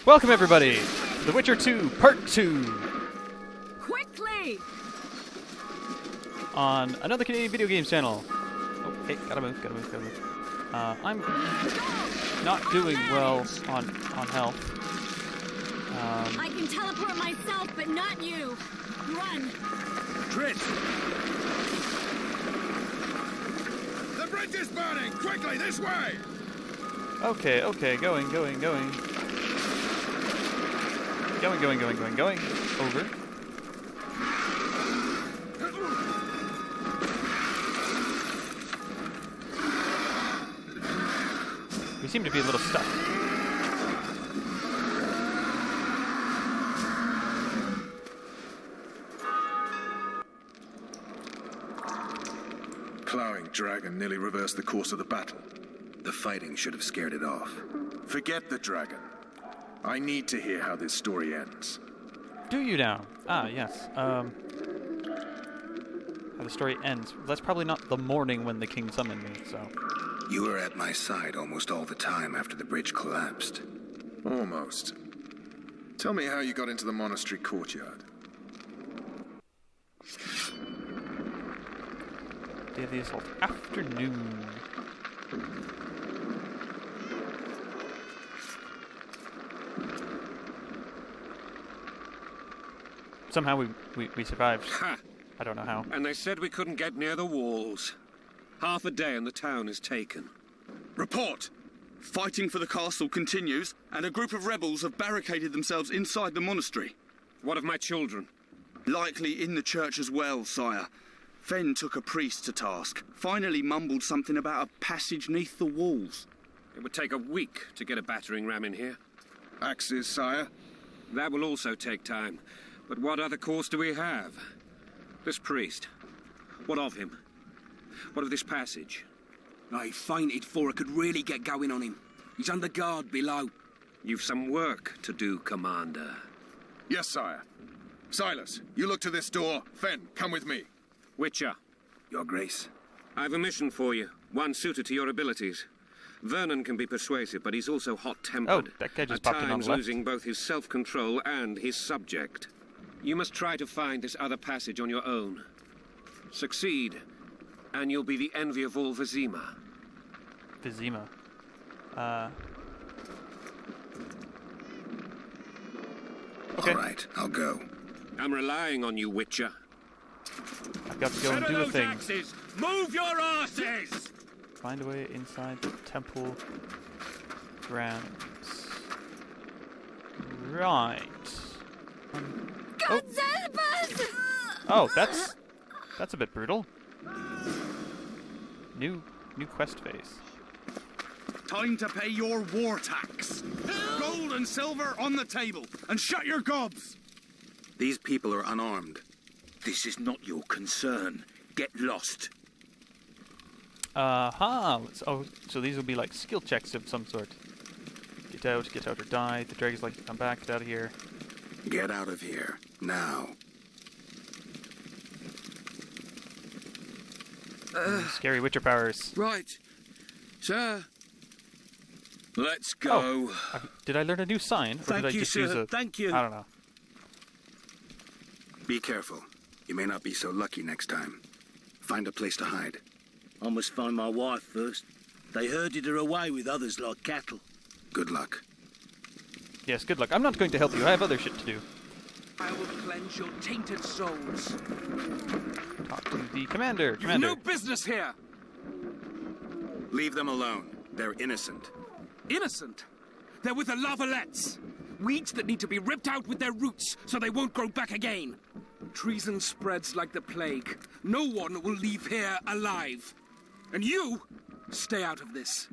Welcome everybody to The Witcher 2 Part 2 Quickly! on another Canadian video games channel. Oh, hey, gotta move. I'm not doing well on health. I can teleport myself, but not you. Run! Trit! The bridge is burning! Quickly, this way! Okay, going. Going. Over. We seem to be a little stuck. Plowing dragon nearly reversed the course of the battle. The fighting should have scared it off. Forget the dragon. I need to hear how this story ends. Do you now? Ah, yes. How the story ends. That's probably not the morning when the king summoned me, so... You were at my side almost all the time after the bridge collapsed. Almost. Tell me how you got into the monastery courtyard. Day of the assault. Afternoon. Somehow we survived. Ha! I don't know how. And they said we couldn't get near the walls. Half a day and the town is taken. Report! Fighting for the castle continues, and a group of rebels have barricaded themselves inside the monastery. What of my children? Likely in the church as well, sire. Fen took a priest to task. Finally mumbled something about a passage neath the walls. It would take a week to get a battering ram in here. Axes, sire? That will also take time. But what other course do we have? This priest. What of him? What of this passage? I fainted before I could really get going on him. He's under guard below. You've some work to do, Commander. Yes, sire. Silas, you look to this door. Fen, come with me. Witcher, Your Grace. I've a mission for you. One suited to your abilities. Vernon can be persuasive, but he's also hot-tempered. Oh, that guy just At popped in on times the left. losing both his self-control and his subject. You must try to find this other passage on your own. Succeed, and you'll be the envy of all Vizima. Vizima. Okay. All right, I'll go. I'm relying on you, Witcher. I've got to go and do a thing. Axes! Move your asses! Find a way inside the temple grounds. Right. God help us! Oh, that's a bit brutal. New quest phase. Time to pay your war tax. Gold and silver on the table, and shut your gobs! These people are unarmed. This is not your concern. Get lost. Oh, so these will be like skill checks of some sort. Get out or die. The dragon's like, come back, get out of here. Get out of here, now. Scary Witcher powers. Right. Sir. Let's go. Oh, did I learn a new sign? Or Thank did I you, just sir. use a... Thank you. I don't know. Be careful. You may not be so lucky next time. Find a place to hide. I must find my wife first. They herded her away with others like cattle. Good luck. Yes, good luck. I'm not going to help you. I have other shit to do. I will cleanse your tainted souls. Talk to the commander. You've no business here. Leave them alone. They're innocent. Innocent. They're with the Lavalettes. Weeds that need to be ripped out with their roots so they won't grow back again. Treason spreads like the plague. No one will leave here alive. And you, stay out of this.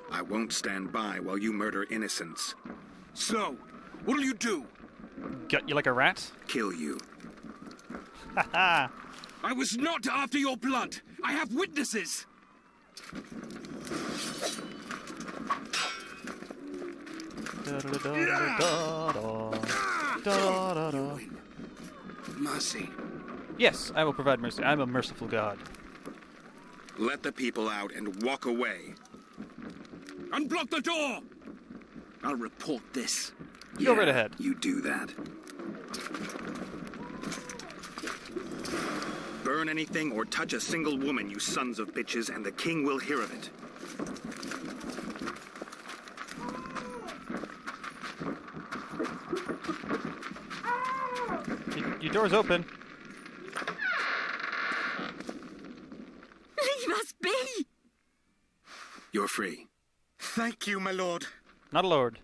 I won't stand by while you murder innocents. So, what'll you do? Gut you like a rat? Kill you. Haha. I was not after your blood. I have witnesses. Mercy. Yes, I will provide mercy. I'm a merciful god. Let the people out and walk away. Unblock the door! I'll report this. Go right ahead. You do that. Burn anything or touch a single woman, you sons of bitches, and the king will hear of it. Your door's open. Leave us be! You're free. Thank you, my lord. Not a lord.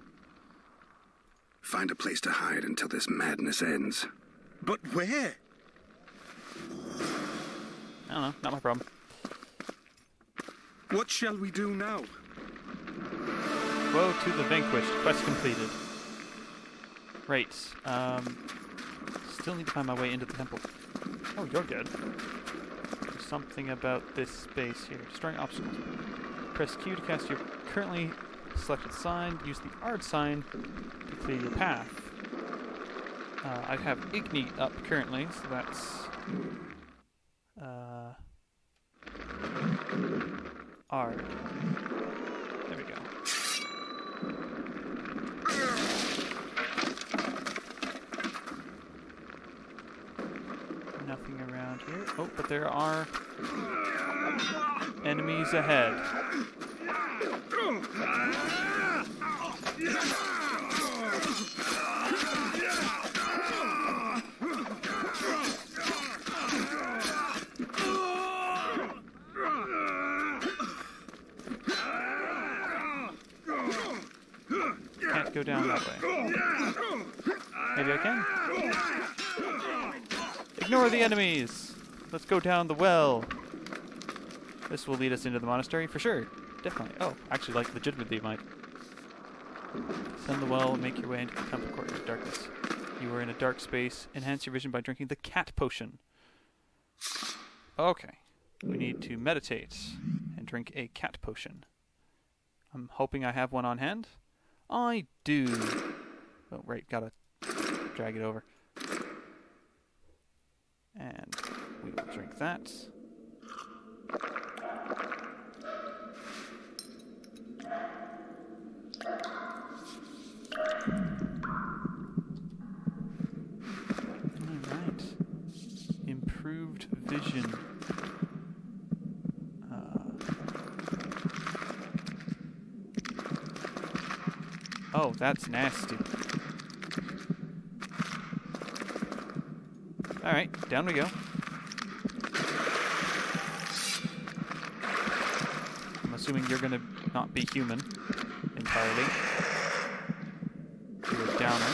Find a place to hide until this madness ends. But where? I don't know. Not my problem. What shall we do now? Woe to the vanquished. Quest completed. Right. Still need to find my way into the temple. Oh, you're good. There's something about this space here. Destroying obstacles. Press Q to cast your currently selected sign. Use the art sign to clear your path. I have Ignite up currently, so that's Ard. There we go. Nothing around here. Oh, but there are enemies ahead. Can't go down that way. Maybe I can? Ignore the enemies! Let's go down the well. This will lead us into the monastery for sure. Definitely. Oh, actually, like, legitimately might. Send the well, make your way into the temple courtyard of darkness. You are in a dark space. Enhance your vision by drinking the cat potion. Okay. We need to meditate and drink a cat potion. I'm hoping I have one on hand. I do. Oh, right, gotta drag it over. And we will drink that. Alright. Improved vision. Oh, that's nasty. Alright, down we go. I'm assuming you're gonna not be human entirely. You're a downer.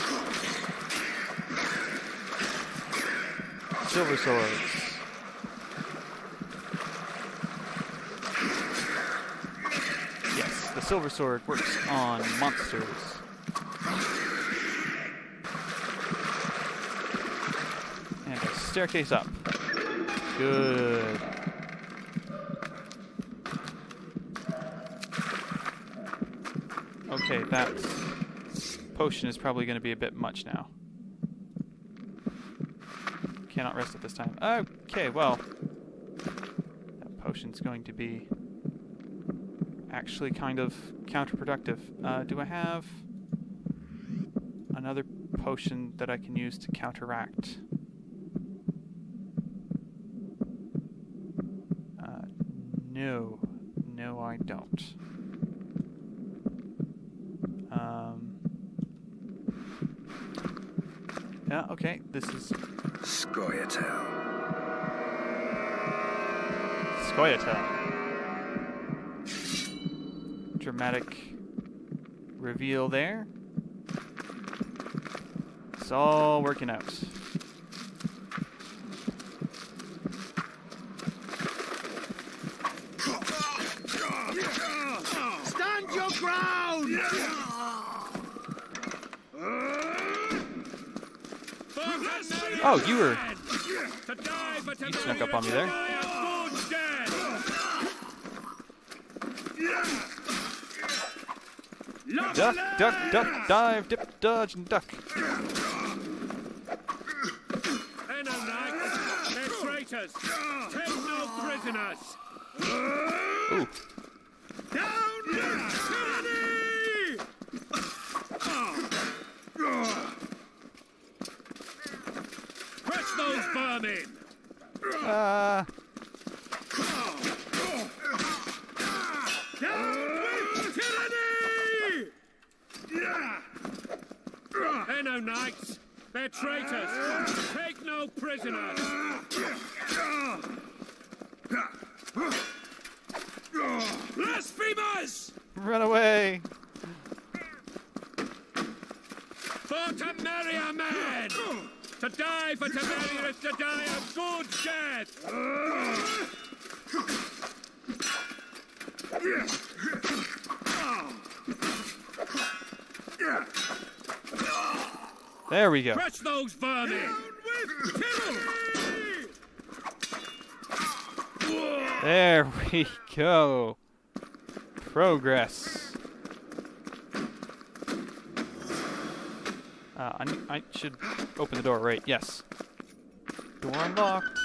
Silver swords. Yes, the silver sword works on monsters. And a staircase up. Good. Okay, that potion is probably going to be a bit much now. Cannot rest at this time. Okay, well, that potion's going to be actually kind of counterproductive. Do I have another potion that I can use to counteract? No, I don't. Yeah, okay, this is Scoia'tael. Dramatic reveal there. It's all working out. Stand your ground! Oh, you snuck up on me there. Duck, duck, duck, dive, dip, dodge, and duck. They're traitors. Take no prisoners. Ooh. Down! vermin! Tyranny! They're no knights. They're traitors. Take no prisoners. Blasphemers! Run away! For Temeria men! To die for Temeria is to die a good death! There we go. Crush those vermin! There we go. Progress. I should open the door, right? Yes. Door unlocked.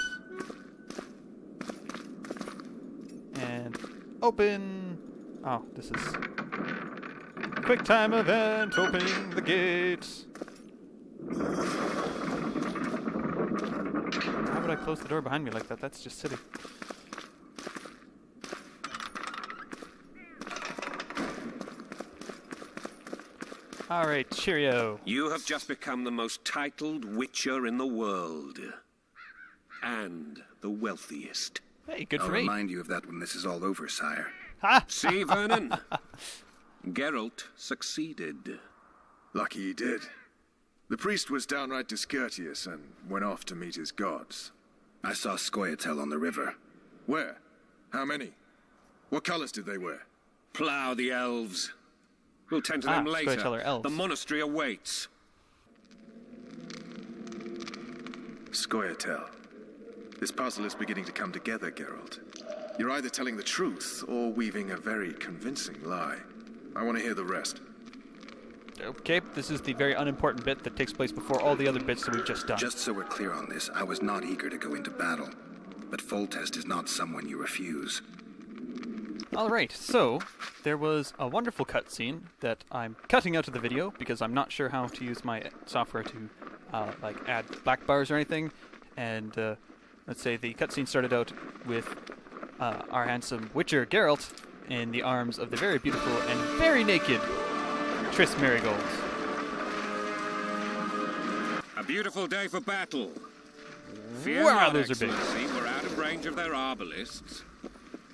And open. Oh, this is quick time event. Opening the gates. Why would I close the door behind me like that? That's just silly. Alright, cheerio. You have just become the most titled witcher in the world. And the wealthiest. Hey, good I'll for me. remind you of that when this is all over, sire. Ha! See, Vernon? Geralt succeeded. Lucky he did. The priest was downright discourteous and went off to meet his gods. I saw Scoia'tael on the river. Where? How many? What colors did they wear? Plough the elves. We'll tend to them later. Scoia'tael are elves. The monastery awaits. Scoia'tael. This puzzle is beginning to come together, Geralt. You're either telling the truth or weaving a very convincing lie. I want to hear the rest. Okay, this is the very unimportant bit that takes place before all the other bits that we've just done. Just so we're clear on this, I was not eager to go into battle. But Foltest is not someone you refuse. Alright, so there was a wonderful cutscene that I'm cutting out of the video because I'm not sure how to use my software to like add black bars or anything. And let's say the cutscene started out with our handsome Witcher Geralt in the arms of the very beautiful and very naked Triss Marigold. A beautiful day for battle. Fear Wow, not, those are big. Excellency, we're out of range of their arbalists.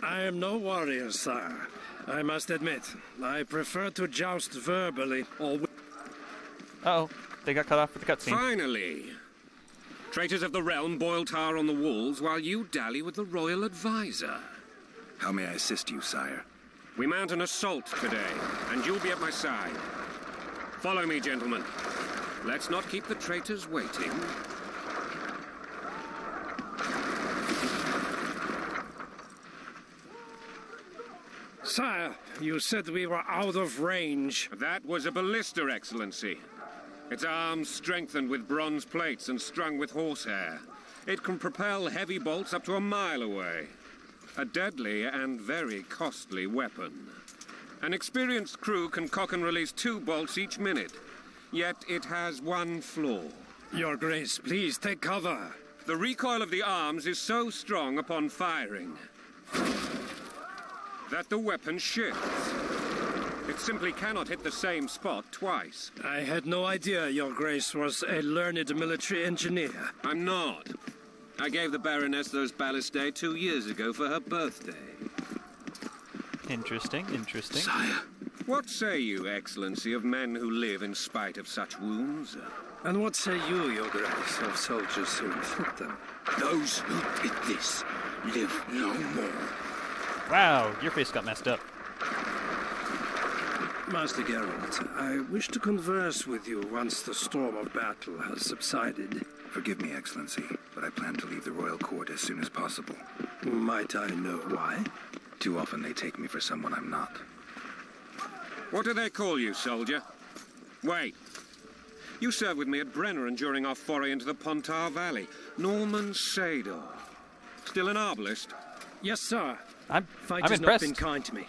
I am no warrior, sire. I must admit, I prefer to joust verbally or with... Uh-oh, they got cut off with the cutscene. Finally. Traitors of the realm boil tar on the walls while you dally with the royal advisor. How may I assist you, sire? We mount an assault today, and you'll be at my side. Follow me, gentlemen. Let's not keep the traitors waiting. Sire, you said we were out of range. That was a ballista, Excellency. Its arms strengthened with bronze plates and strung with horsehair. It can propel heavy bolts up to a mile away. A deadly and very costly weapon. An experienced crew can cock and release 2 bolts each minute. Yet it has one flaw. Your Grace, please take cover. The recoil of the arms is so strong upon firing that the weapon shifts. It simply cannot hit the same spot twice. I had no idea Your Grace was a learned military engineer. I'm not. I gave the Baroness those ballistae 2 years ago for her birthday. Interesting, interesting. Sire. What say you, Excellency, of men who live in spite of such wounds? And what say you, Your Grace, of soldiers who inflict them? Those who did this live no more. Wow, your face got messed up. Master Geralt, I wish to converse with you once the storm of battle has subsided. Forgive me, Excellency, but I plan to leave the royal court as soon as possible. Might I know why? Too often they take me for someone I'm not. What do they call you, soldier? Wait. You served with me at Brenneran during our foray into the Pontar Valley. Norman Sador. Still an arbalist? Yes, sir. I'm Fight has not impressed. been kind to me.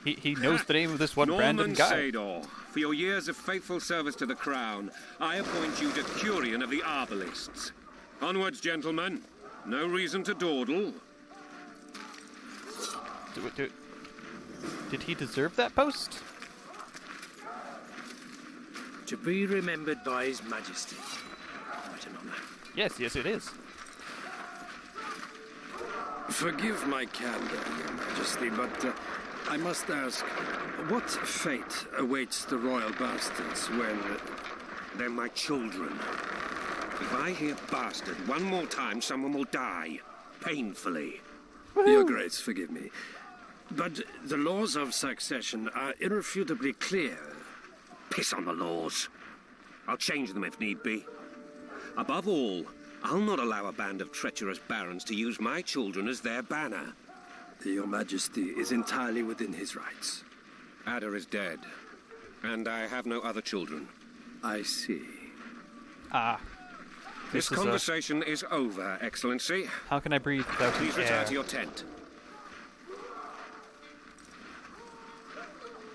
He knows the name of this one random Norman guy. Sador, for your years of faithful service to the crown, I appoint you Decurion of the Arbalists. Onwards, gentlemen. No reason to dawdle. Did he deserve that post? To be remembered by His Majesty. What an honor. Yes, it is. Forgive my candor, Your Majesty, but I must ask, what fate awaits the royal bastards when... They're my children. If I hear bastard one more time, someone will die. Painfully. Your Grace, forgive me. But the laws of succession are irrefutably clear. Piss on the laws. I'll change them if need be. Above all, I'll not allow a band of treacherous barons to use my children as their banner. Your Majesty is entirely within his rights. Ada is dead, and I have no other children. I see. This conversation is over, Excellency. How can I breathe without Please air? return to your tent.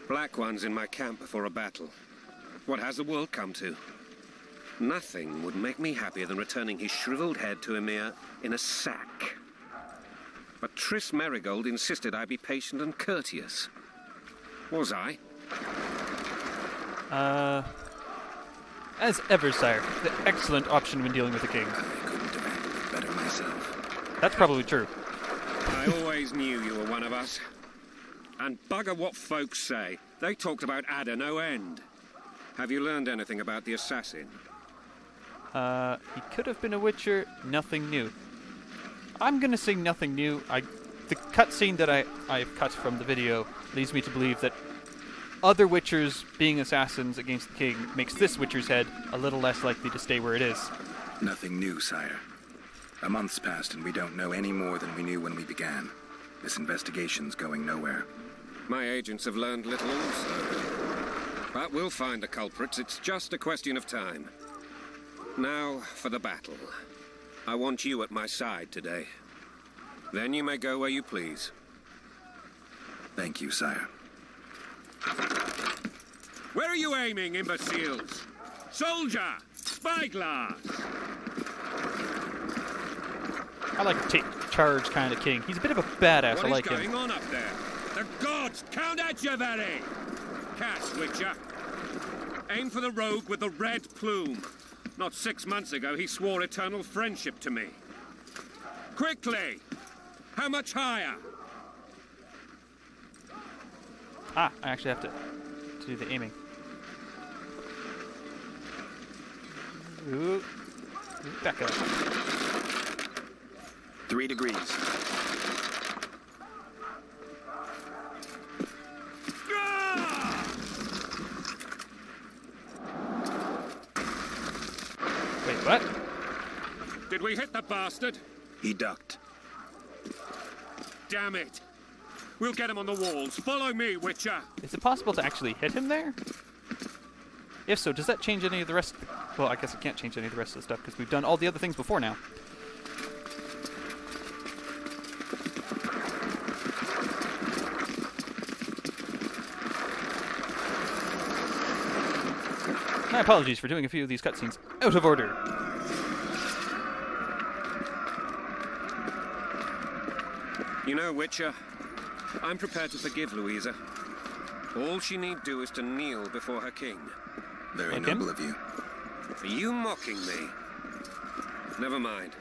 Black One's in my camp before a battle. What has the world come to? Nothing would make me happier than returning his shriveled head to Emir in a sack. But Triss Merigold insisted I be patient and courteous. Was I? As ever, sire, the excellent option when dealing with the king. I couldn't have handled it better myself. That's probably true. I always knew you were one of us. And bugger what folks say. They talked about Ada no end. Have you learned anything about the assassin? He could have been a Witcher, nothing new. I'm gonna say nothing new. The cutscene that I've cut from the video leads me to believe that other Witchers being assassins against the king makes this Witcher's head a little less likely to stay where it is. Nothing new, sire. A month's passed and we don't know any more than we knew when we began. This investigation's going nowhere. My agents have learned little also. But we'll find the culprits. It's just a question of time. Now for the battle. I want you at my side today. Then you may go where you please. Thank you, sire. Where are you aiming, imbeciles? Soldier! Spyglass! I like a take charge kind of king. He's a bit of a badass. I like What is him. going on up there? The gods count at you, very! Cast, Witcher. Aim for the rogue with the red plume. Not 6 months ago, he swore eternal friendship to me. Quickly! How much higher? I actually have to do the aiming. Ooh. Back up. 3 degrees. Wait, what? Did we hit the bastard? He ducked. Damn it. We'll get him on the walls. Follow me, Witcher. Is it possible to actually hit him there? If so, does that change any of the rest? Well, I guess it can't change any of the rest of the stuff because we've done all the other things before now. My apologies for doing a few of these cutscenes out of order. You know, Witcher, I'm prepared to forgive Louisa. All she need do is to kneel before her king. Very Like noble him? of you. Are you mocking me? Never mind.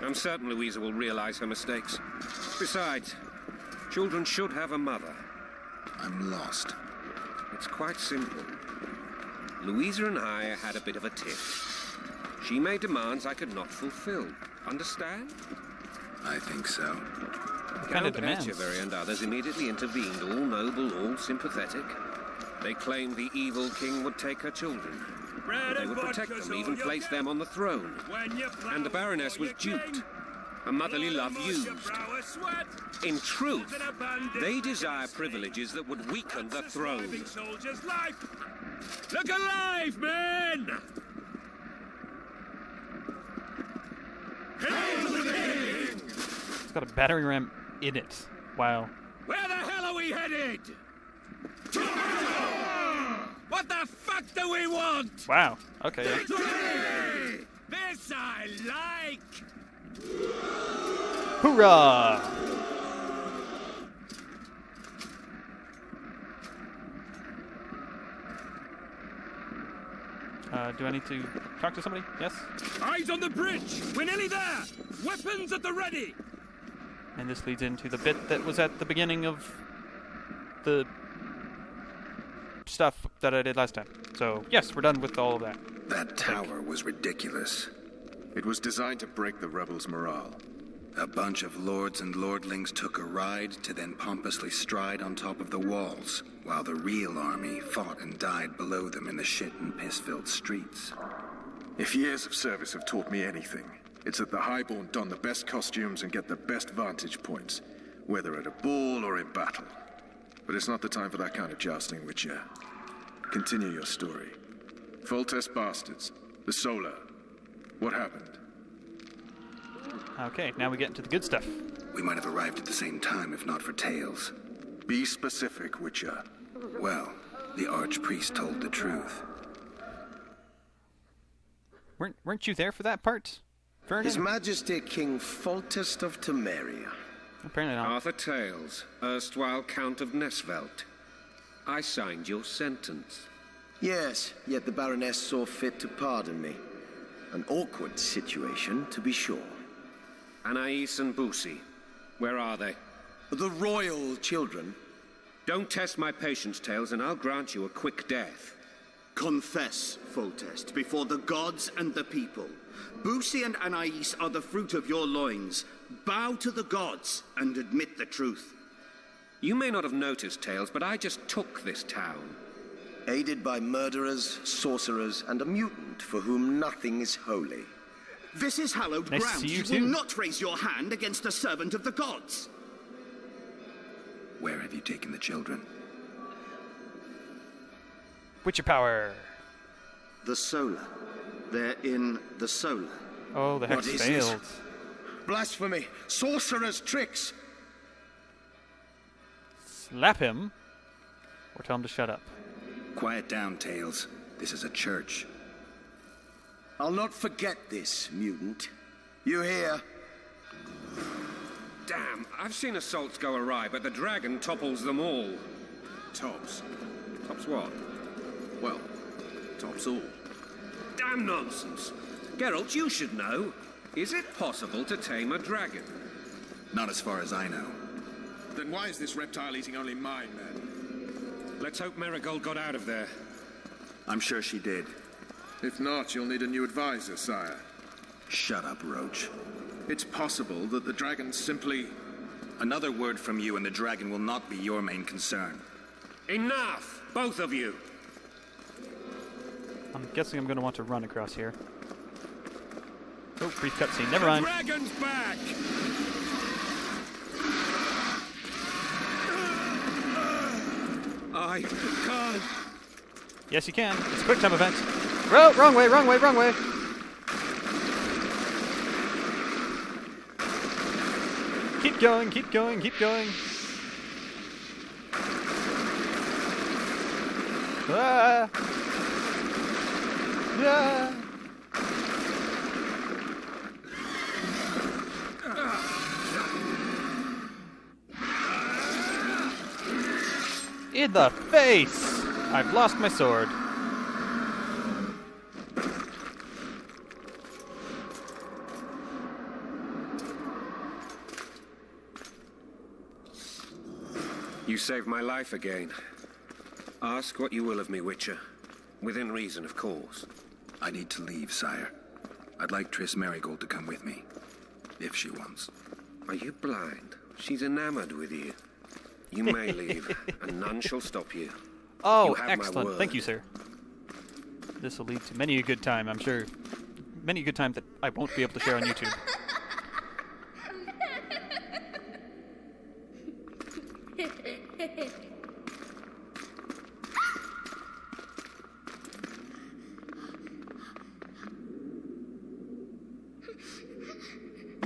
I'm certain Louisa will realize her mistakes. Besides, children should have a mother. I'm lost. It's quite simple. Louisa and I had a bit of a tiff. She made demands I could not fulfill. Understand? I think so. What kind of demands? Echeverry and others immediately intervened, all noble, all sympathetic. They claimed the evil king would take her children. They would protect them, even place them on the throne. And the Baroness was duped. A motherly love used. In truth, they desire privileges that would weaken the throne. Look alive, men! It's got a battering ram in it. Wow. Where the hell are we headed? What the fuck do we want? Wow. Okay. Victory! This This I like! Hoorah! Do I need to talk to somebody? Yes? Eyes on the bridge! We're nearly there! Weapons at the ready! And this leads into the bit that was at the beginning of the stuff that I did last time. So, yes, we're done with all of that. That tower was ridiculous. It was designed to break the rebels' morale. A bunch of lords and lordlings took a ride to then pompously stride on top of the walls, while the real army fought and died below them in the shit and piss-filled streets. If years of service have taught me anything, it's that the Highborn don the best costumes and get the best vantage points, whether at a ball or in battle. But it's not the time for that kind of jousting, Witcher. Continue your story. Foltest bastards. The Solar. What happened? Okay, now we get into the good stuff. We might have arrived at the same time if not for Tails. Be specific, Witcher. Well, the Archpriest told the truth. Weren't you there for that part, Vernon? His Majesty King Foltest of Temeria. Apparently not. Arthur Tales, erstwhile Count of Nesvelt. I signed your sentence. Yes, yet the Baroness saw fit to pardon me. An awkward situation, to be sure. Anais and Boosie, where are they? The royal children. Don't test my patience, Tales, and I'll grant you a quick death. Confess, Foltest, before the gods and the people. Boosie and Anais are the fruit of your loins. Bow to the gods and admit the truth. You may not have noticed, Tales, but I just took this town. Aided by murderers, sorcerers, and a mutant for whom nothing is holy. This is hallowed Nice to ground. see you You too. will not raise your hand against a servant of the gods. Where have you taken the children? Witcher power. The Solar. They're in the Solar. Oh, the hex What is failed. this? Blasphemy! Sorcerer's tricks! Slap him, or tell him to shut up. Quiet down, Tails. This is a church. I'll not forget this, mutant. You hear? Damn, I've seen assaults go awry, but the dragon topples them all. Tops. Tops what? Well, tops all. Damn nonsense. Geralt, you should know. Is it possible to tame a dragon? Not as far as I know. Then why is this reptile eating only mine, then? Let's hope Marigold got out of there. I'm sure she did. If not, you'll need a new advisor, sire. Shut up, Roach. It's possible that the dragon simply... Another word from you and the dragon will not be your main concern. Enough! Both of you! I'm guessing I'm going to want to run across here. Oh, brief cutscene. Never mind. Dragon's back! I can't. Yes, you can. It's a quick time event. Wrong way, wrong way, wrong way. Keep going, keep going, keep going. Ah! Yeah! In the face! I've lost my sword. You saved my life again. Ask what you will of me, Witcher. Within reason, of course. I need to leave, sire. I'd like Triss Marigold to come with me. If she wants. Are you blind? She's enamored with you. You may leave, and none shall stop you. Oh, You have my excellent. word. Thank you, sir. This will lead to many a good time, I'm sure. Many a good time that I won't be able to share on YouTube.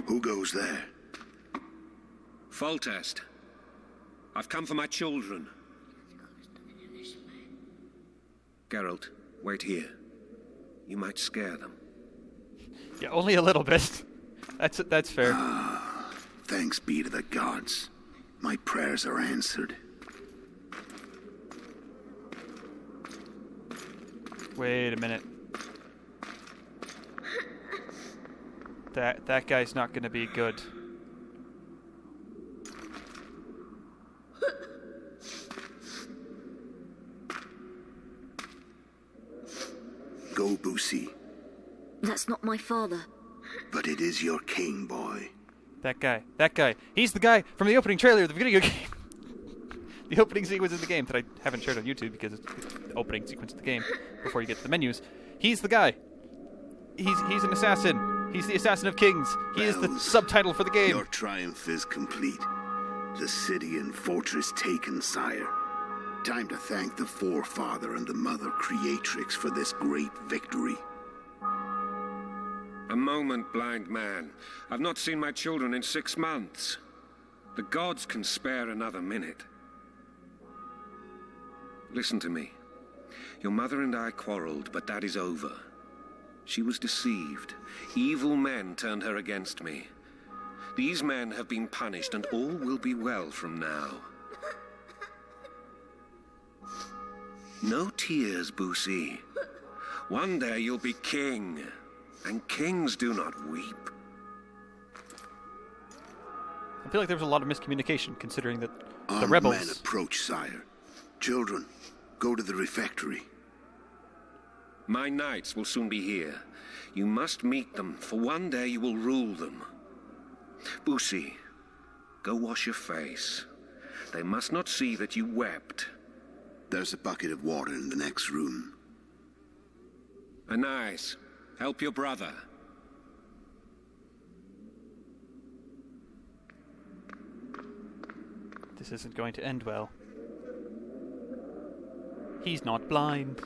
Who goes there? Foltest. I've come for my children. Geralt, wait here. You might scare them. Yeah, only a little bit. That's fair. Thanks be to the gods. My prayers are answered. Wait a minute. That guy's not gonna be good. Go, Boosie. That's not my father. But it is your king, boy. That guy. He's the guy from the opening trailer of the video game. The opening sequence of the game that I haven't shared on YouTube because it's the opening sequence of the game before you get to the menus. He's the guy. He's an assassin. He's the assassin of kings. He is the subtitle for the game. Your triumph is complete. The city and fortress taken, sire. Time to thank the forefather and the mother creatrix for this great victory. A moment, blind man. I've not seen my children in 6 months. The gods can spare another minute. Listen to me. Your mother and I quarreled, but that is over. She was deceived. Evil men turned her against me. These men have been punished, and all will be well from now. No tears, Boosie. One day you'll be king, and kings do not weep. I feel like there was a lot of miscommunication, considering that the Armed rebels... men approach, sire. Children, go to the refectory. My knights will soon be here. You must meet them, for one day you will rule them. Boosie, go wash your face. They must not see that you wept. There's a bucket of water in the next room. Anais, help your brother. This isn't going to end well. He's not blind.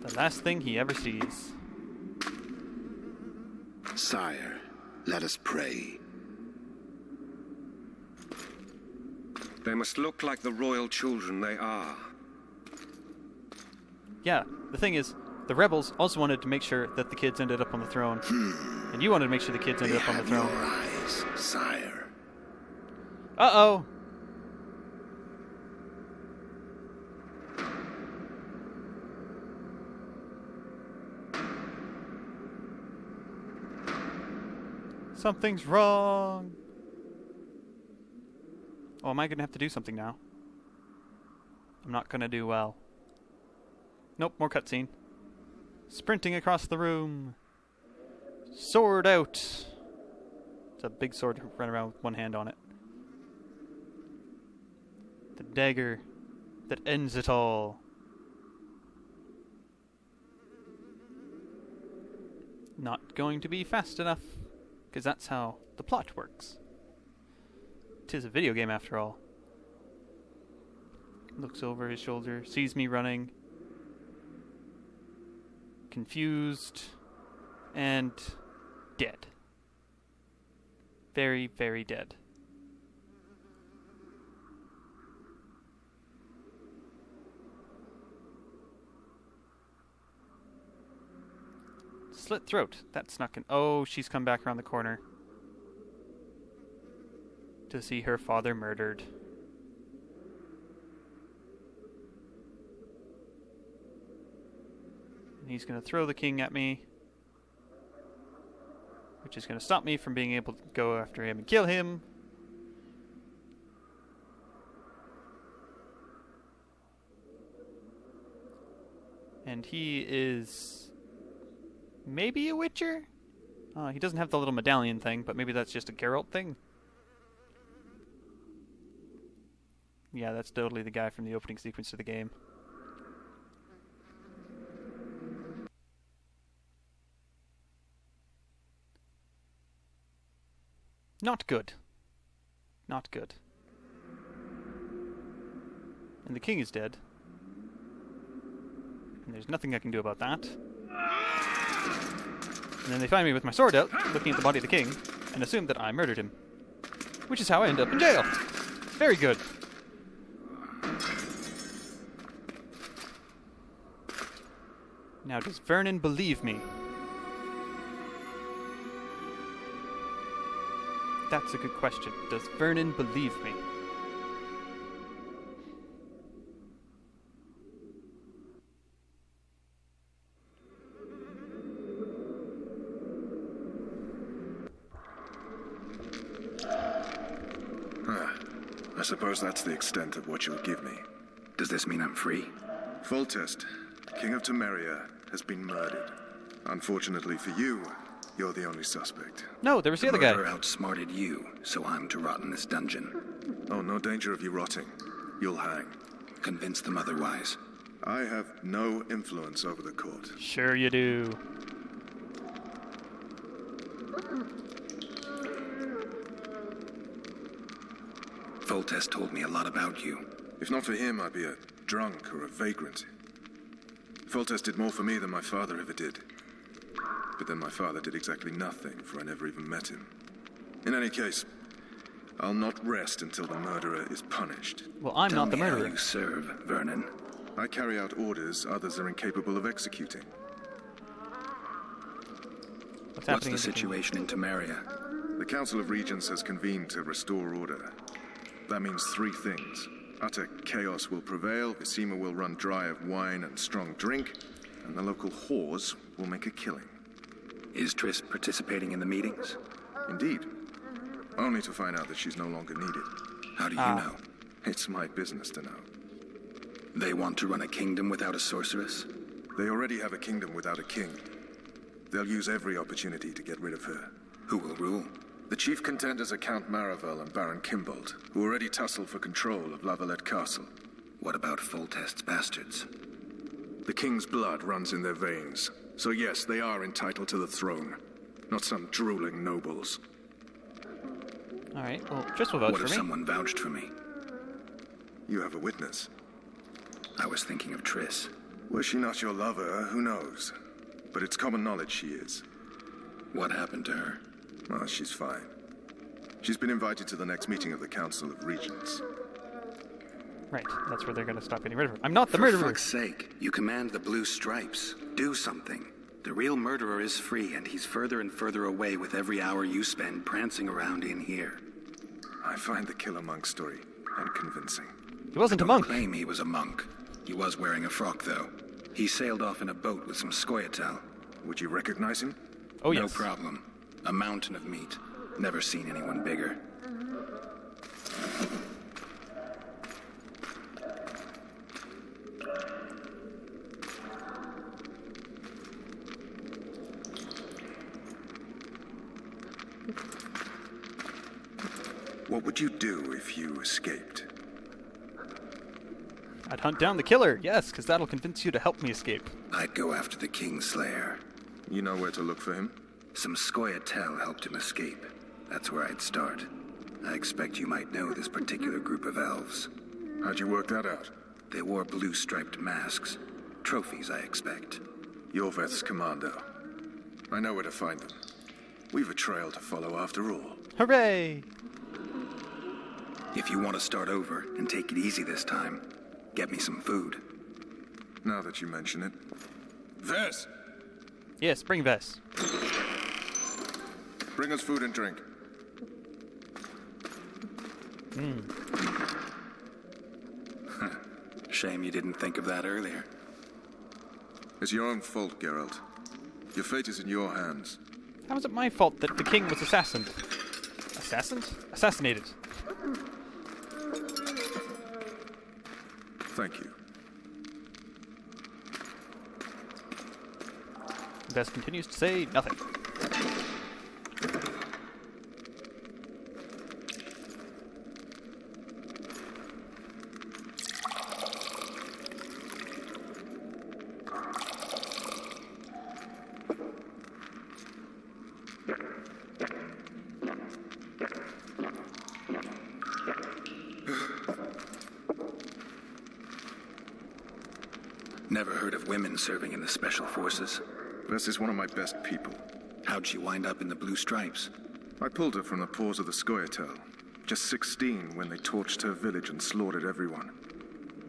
The last thing he ever sees. Sire, let us pray. They must look like the royal children they are. Yeah, the thing is, the rebels also wanted to make sure that the kids ended up on the throne. And you wanted to make sure the kids ended up on the throne. Your eyes, sire. Uh-oh! Something's wrong! Oh, am I gonna have to do something now? I'm not gonna do well. Nope, more cutscene. Sprinting across the room. Sword out! It's a big sword to run around with one hand on it. The dagger that ends it all. Not going to be fast enough, because that's how the plot works. 'Tis a video game after all. Looks over his shoulder, sees me running. Confused. And dead. Very, very dead. Slit throat. That's not gonna... Oh, she's come back around the corner. To see her father murdered. And he's gonna throw the king at me. Which is gonna stop me from being able to go after him and kill him. And he is... maybe a Witcher? He doesn't have the little medallion thing, but maybe that's just a Geralt thing. Yeah, that's totally the guy from the opening sequence of the game. Not good. Not good. And the king is dead. And there's nothing I can do about that. And then they find me with my sword out, looking at the body of the king, and assume that I murdered him. Which is how I end up in jail. Very good. Now, does Vernon believe me? That's a good question. Does Vernon believe me? I suppose that's the extent of what you'll give me. Does this mean I'm free? Foltest, King of Temeria, has been murdered. Unfortunately for you, you're the only suspect. No, there was the other guy. Murderer outsmarted you, so I'm to rot in this dungeon. Oh, no danger of you rotting. You'll hang. Convince them otherwise. I have no influence over the court. Sure you do. Foltest told me a lot about you. If not for him, I'd be a drunk or a vagrant. Foltest did more for me than my father ever did. But then my father did exactly nothing, for I never even met him. In any case, I'll not rest until the murderer is punished. Well, I'm not the Tell me murderer. how you serve, Vernon. I carry out orders others are incapable of executing. What's What's happening the in the situation in Temeria? The Council of Regents has convened to restore order. That means three things. Utter chaos will prevail, Visima will run dry of wine and strong drink, and the local whores will make a killing. Is Triss participating in the meetings? Indeed. Only to find out that she's no longer needed. How do you know? It's my business to know. They want to run a kingdom without a sorceress? They already have a kingdom without a king. They'll use every opportunity to get rid of her. Who will rule? The chief contenders are Count Maravel and Baron Kimbold, who already tussle for control of Lavalette Castle. What about Foltest's bastards? The king's blood runs in their veins, so yes, they are entitled to the throne. Not some drooling nobles. Alright, well, Triss will vouch What for if me. someone vouched for me? You have a witness. I was thinking of Triss. Were she not your lover, who knows? But it's common knowledge she is. What happened to her? Oh, she's fine. She's been invited to the next meeting of the Council of Regents. Right, that's where they're going to stop getting rid of her. I'm not the For murderer! fuck's sake, you command the blue stripes. Do something. The real murderer is free, and he's further and further away with every hour you spend prancing around in here. I find the Killer Monk story unconvincing. He wasn't a Don't monk! claim he was a monk. He was wearing a frock, though. He sailed off in a boat with some Scoia'tael. Would you recognize him? Oh, No yes. problem. A mountain of meat. Never seen anyone bigger. What would you do if you escaped? I'd hunt down the killer, yes, because that'll convince you to help me escape. I'd go after the Kingslayer. You know where to look for him? Some Scoia'tael helped him escape. That's where I'd start. I expect you might know this particular group of elves. How'd you work that out? They wore blue-striped masks. Trophies, I expect. Yorveth's commando. I know where to find them. We've a trail to follow after all. Hooray! If you want to start over and take it easy this time, get me some food. Now that you mention it. Vess! Yes, bring Vess. Bring us food and drink. Shame you didn't think of that earlier. It's your own fault, Geralt. Your fate is in your hands. How is it my fault that the king was assassinated? Assassinated. Thank you. Vess continues to say nothing. Never heard of women serving in the Special Forces. Vess is one of my best people. How'd she wind up in the Blue Stripes? I pulled her from the paws of the Scoia'tael. Just 16 when they torched her village and slaughtered everyone.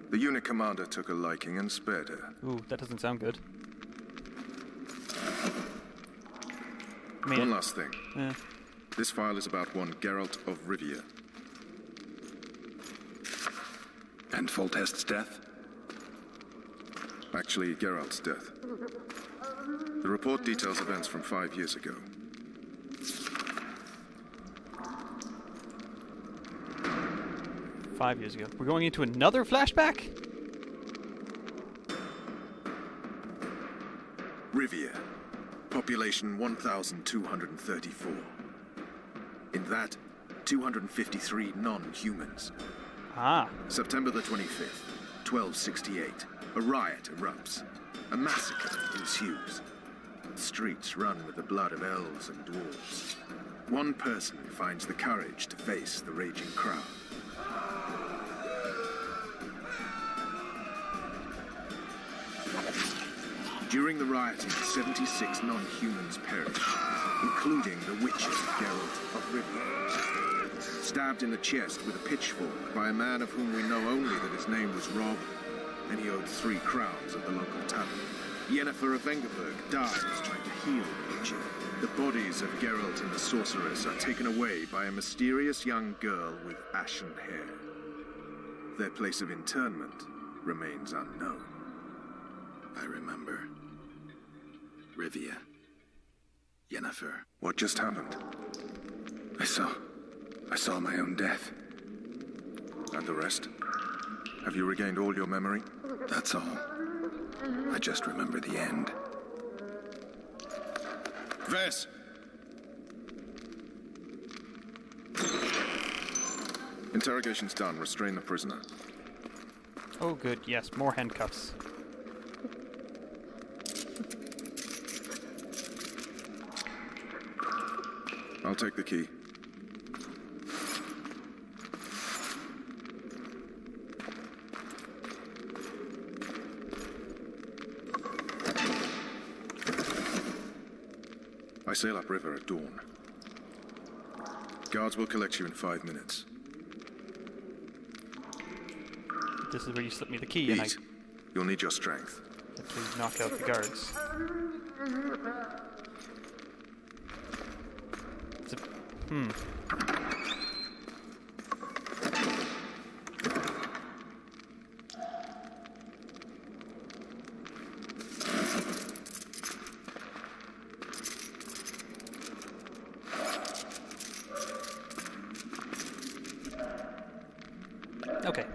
The unit commander took a liking and spared her. Ooh, that doesn't sound good. I mean, One last thing. eh. This file is about one Geralt of Rivia. And Foltest's death? Actually, Geralt's death. The report details events from 5 years ago. "5 years ago." We're going into another flashback? Rivia. Population 1,234. In that, 253 non-humans. Ah. September the 25th, 1268. A riot erupts. A massacre ensues. The streets run with the blood of elves and dwarves. One person finds the courage to face the raging crowd. During the rioting, 76 non-humans perished, including the Witcher Geralt of Rivia. Stabbed in the chest with a pitchfork by a man of whom we know only that his name was Rob, and he owed 3 crowns at the local tavern. Yennefer of Vengerberg dies trying to heal the Witcher. The bodies of Geralt and the sorceress are taken away by a mysterious young girl with ashen hair. Their place of internment remains unknown. I remember. Rivia. Yennefer. What just happened? I saw my own death. And the rest? Have you regained all your memory? That's all. I just remember the end. Vess! Interrogation's done. Restrain the prisoner. Oh, good. Yes, more handcuffs. I'll take the key. I sail upriver at dawn. Guards will collect you in 5 minutes. This is where you slip me the key, and I Eat. You'll need your strength. hopefully knock out the guards. It's a, Okay.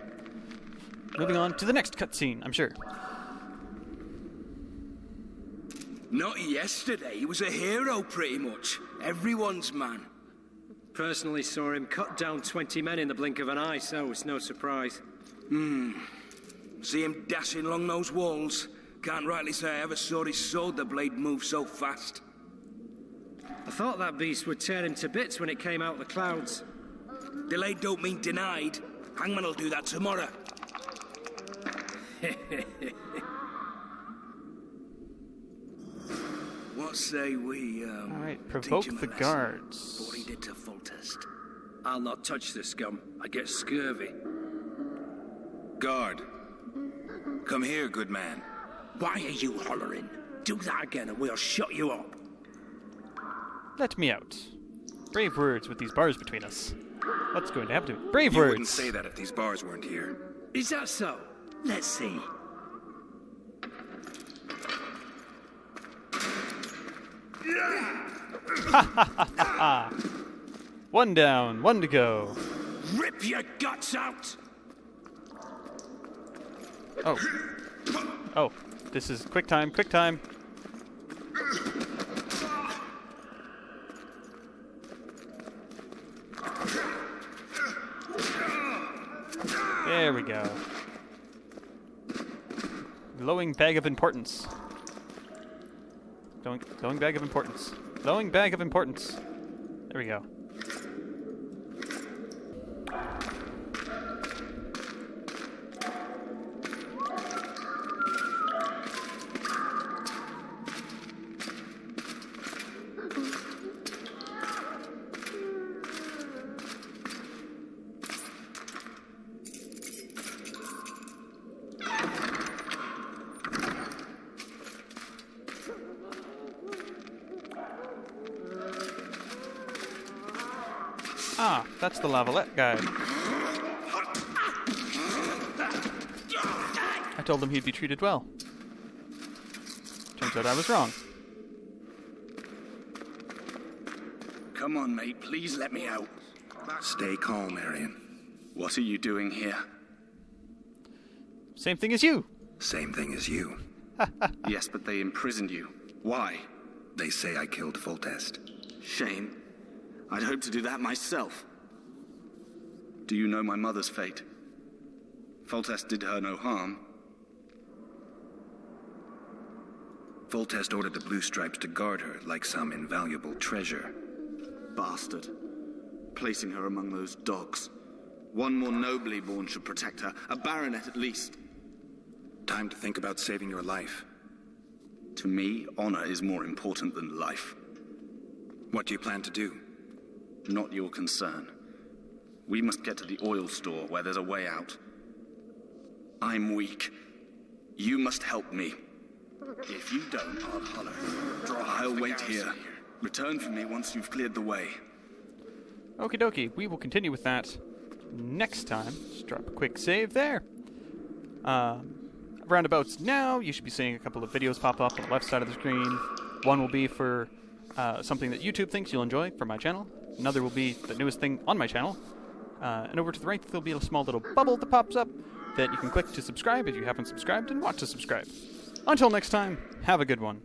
Moving on to the next cutscene, I'm sure. Not yesterday. He was a hero, pretty much. Everyone's man. Personally saw him cut down 20 men in the blink of an eye, so it's no surprise. See him dashing along those walls. Can't rightly say I ever saw his sword blade move so fast. I thought that beast would tear him to bits when it came out of the clouds. Delayed don't mean denied. Hangman will do that tomorrow. What say we, Alright, teach provoke him a the lesson guards. What he did to Foltest. I'll not touch the scum. I get scurvy. Guard. Come here, good man. Why are you hollering? Do that again and we'll shut you up. Let me out. Brave words with these bars between us. What's going to happen to me? Brave You words! wouldn't say that if these bars weren't here. Is that so? Let's see. One down, one to go. Rip your guts out! Oh. Oh, this is quick time, quick time. There we go. Glowing bag of importance. Glowing bag of importance. Glowing bag of importance. There we go. Ah, that's the lavalette guy. I told him he'd be treated well. Turns out I was wrong. Come on, mate. Please let me out. Stay calm, Arian. What are you doing here? Same thing as you. Same thing as you. Yes, but they imprisoned you. Why? They say I killed Foltest. Shame. I'd hoped to do that myself. Do you know my mother's fate? Foltest did her no harm. Foltest ordered the Blue Stripes to guard her like some invaluable treasure. Bastard. Placing her among those dogs. One more nobly born should protect her. A baronet at least. Time to think about saving your life. To me, honor is more important than life. What do you plan to do? Not your concern. We must get to the oil store where there's a way out. I'm weak. You must help me. If you don't, I'll holler. I'll wait here. Return for me once you've cleared the way. Okie dokie, we will continue with that next time. Just drop a quick save there. Roundabouts now, you should be seeing a couple of videos pop up on the left side of the screen. One will be for something that YouTube thinks you'll enjoy from my channel. Another will be the newest thing on my channel. And over to the right, there'll be a small little bubble that pops up that you can click to subscribe if you haven't subscribed and want to subscribe. Until next time, have a good one.